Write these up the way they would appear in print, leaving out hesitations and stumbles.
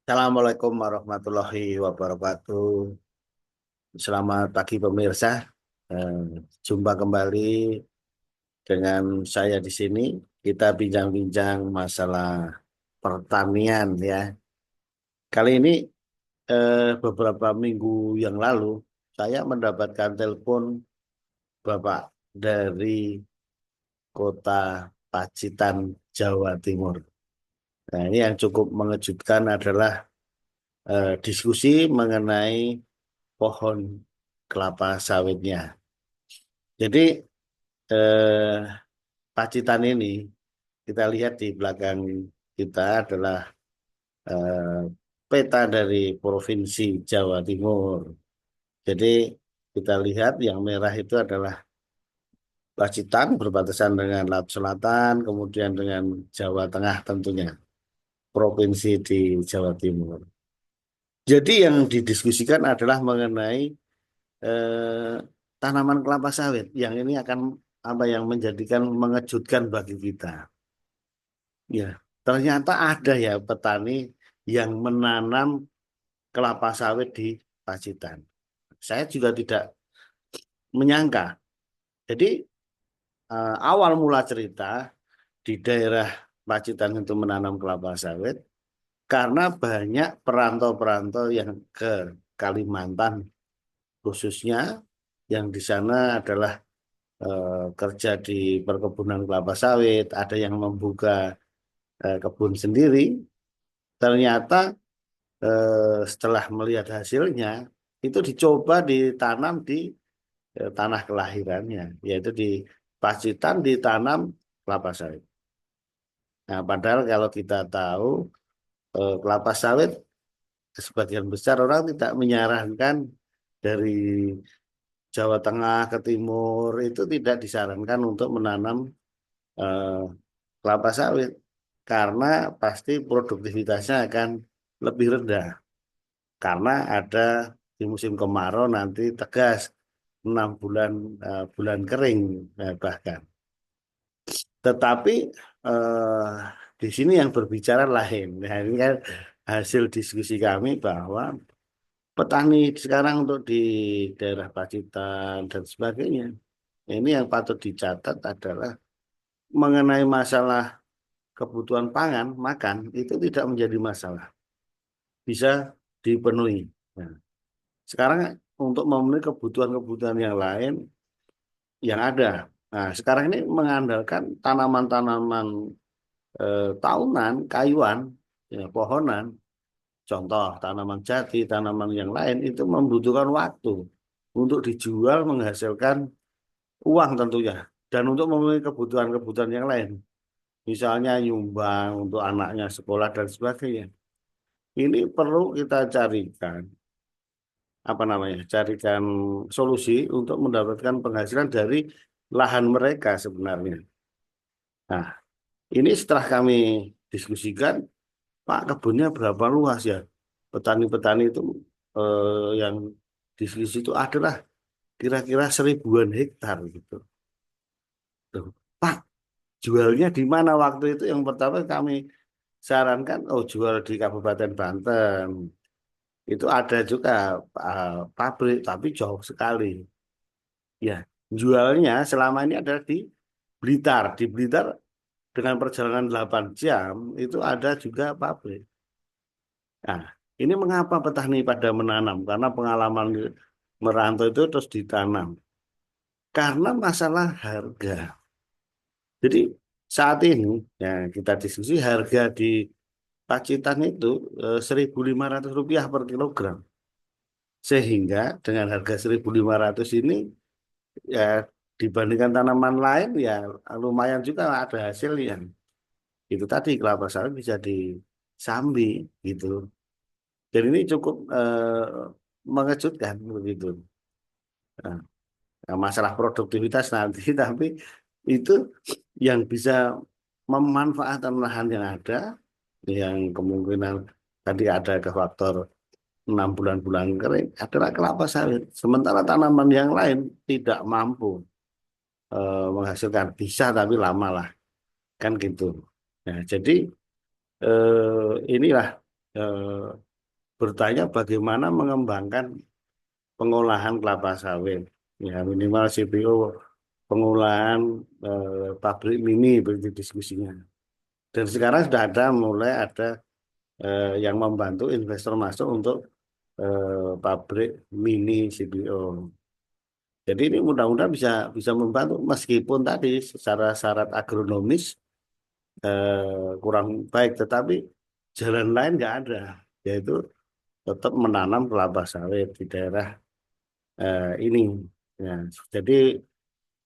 Assalamualaikum warahmatullahi wabarakatuh. Selamat pagi pemirsa. Eh, Jumpa kembali dengan saya di sini. Kita bincang-bincang masalah pertanian ya. Kali ini beberapa minggu yang lalu saya mendapatkan telepon Bapak dari kota Pacitan, Jawa Timur. Nah, ini yang cukup mengejutkan adalah diskusi mengenai pohon kelapa sawitnya. Jadi eh, Pacitan ini kita lihat di belakang kita adalah eh, peta dari Provinsi Jawa Timur. Jadi kita lihat yang merah itu adalah Pacitan berbatasan dengan Laut Selatan, kemudian dengan Jawa Tengah tentunya, provinsi di Jawa Timur. Jadi yang didiskusikan adalah mengenai eh, tanaman kelapa sawit yang ini akan apa yang menjadikan mengejutkan bagi kita. Ya, ternyata ada ya petani yang menanam kelapa sawit di Pacitan. Saya juga tidak menyangka. Jadi awal mula cerita di daerah Pacitan itu menanam kelapa sawit karena banyak perantau-perantau yang ke Kalimantan khususnya yang di sana adalah kerja di perkebunan kelapa sawit, ada yang membuka kebun sendiri. Ternyata setelah melihat hasilnya itu dicoba ditanam di tanah kelahirannya, yaitu di Pacitan ditanam kelapa sawit. Nah, padahal kalau kita tahu kelapa sawit sebagian besar orang tidak menyarankan dari Jawa Tengah ke Timur itu tidak disarankan untuk menanam eh, kelapa sawit karena pasti produktivitasnya akan lebih rendah. Karena ada di musim kemarau nanti tegas 6 bulan bulan kering bahkan. Tetapi eh, di sini yang berbicara lain. Nah, ini kan hasil diskusi kami bahwa petani sekarang untuk di daerah Pacitan dan sebagainya, ini yang patut dicatat adalah mengenai masalah kebutuhan pangan, makan itu tidak menjadi masalah, bisa dipenuhi. Nah, sekarang untuk memenuhi kebutuhan-kebutuhan yang lain yang ada. Nah, sekarang ini mengandalkan tanaman-tanaman tahunan, kayuan, ya, pohonan, contoh tanaman jati, tanaman yang lain itu membutuhkan waktu untuk dijual menghasilkan uang tentunya dan untuk memenuhi kebutuhan-kebutuhan yang lain. Misalnya nyumbang untuk anaknya sekolah dan sebagainya. Ini perlu kita carikan apa namanya? Carikan solusi untuk mendapatkan penghasilan dari lahan mereka sebenarnya. Nah, ini setelah kami diskusikan, Pak kebunnya berapa luas ya? Petani-petani itu yang diskusi itu adalah kira-kira 1.000-an hektar gitu. Tuh, Pak, jualnya di mana waktu itu? Yang pertama kami sarankan, oh jual di Kabupaten Banten. Itu ada juga pabrik, tapi jauh sekali. Ya, jualnya selama ini adalah di Blitar. Di Blitar dengan perjalanan 8 jam itu ada juga pabrik. Nah, ini mengapa petani pada menanam? Karena pengalaman merantau itu terus ditanam. Karena masalah harga. Jadi saat ini ya kita diskusi harga di Pacitan itu Rp1.500 per kilogram. Sehingga dengan harga 1.500 ini ya dibandingkan tanaman lain ya lumayan juga ada hasilnya. Itu tadi kelapa sawit bisa disambi gitu. Dan ini cukup mengejutkan begitu. Nah, masalah produktivitas nanti, tapi itu yang bisa memanfaatkan lahan yang ada, yang kemungkinan tadi ada ke faktor 6 bulan kering adalah kelapa sawit. Sementara tanaman yang lain tidak mampu menghasilkan bisa tapi lama lah kan gitu. Nah, jadi inilah. eh, bertanya bagaimana mengembangkan pengolahan kelapa sawit. Ya, minimal CPO pengolahan pabrik mini berarti diskusinya. Dan sekarang sudah ada mulai ada yang membantu investor masuk untuk pabrik mini CPO. Jadi ini mudah-mudahan bisa bisa membantu meskipun tadi secara syarat agronomis kurang baik, tetapi jalan lain nggak ada, yaitu tetap menanam kelapa sawit di daerah ini. Ya, jadi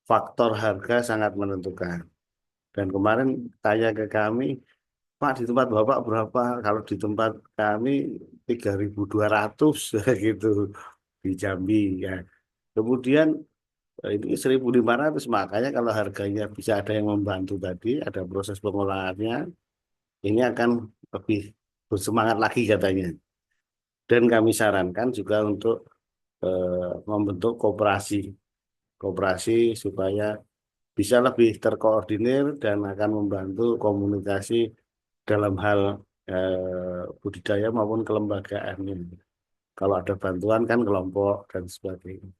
faktor harga sangat menentukan. Dan kemarin tanya ke kami, Pak di tempat Bapak berapa? Kalau di tempat kami 3.200 gitu di Jambi ya. Kemudian ini 1.500, makanya kalau harganya bisa ada yang membantu tadi, ada proses pengolahannya, ini akan lebih bersemangat lagi katanya. Dan kami sarankan juga untuk membentuk koperasi, koperasi supaya bisa lebih terkoordinir dan akan membantu komunikasi dalam hal budidaya maupun kelembagaannya. Kalau ada bantuan kan kelompok dan sebagainya.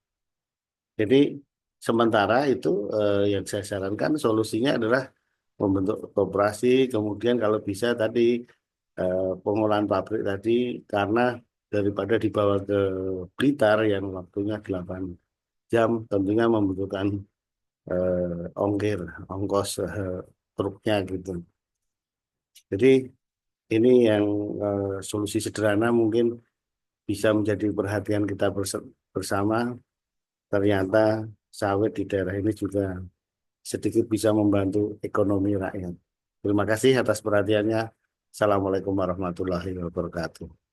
Jadi sementara itu yang saya sarankan solusinya adalah membentuk koperasi, kemudian kalau bisa tadi pengolahan pabrik tadi karena daripada dibawa ke Blitar yang waktunya 8 jam tentunya membutuhkan ongkir, ongkos truknya gitu. Jadi ini yang solusi sederhana mungkin bisa menjadi perhatian kita bersama. Ternyata sawit di daerah ini juga sedikit bisa membantu ekonomi rakyat. Terima kasih atas perhatiannya. Assalamualaikum warahmatullahi wabarakatuh.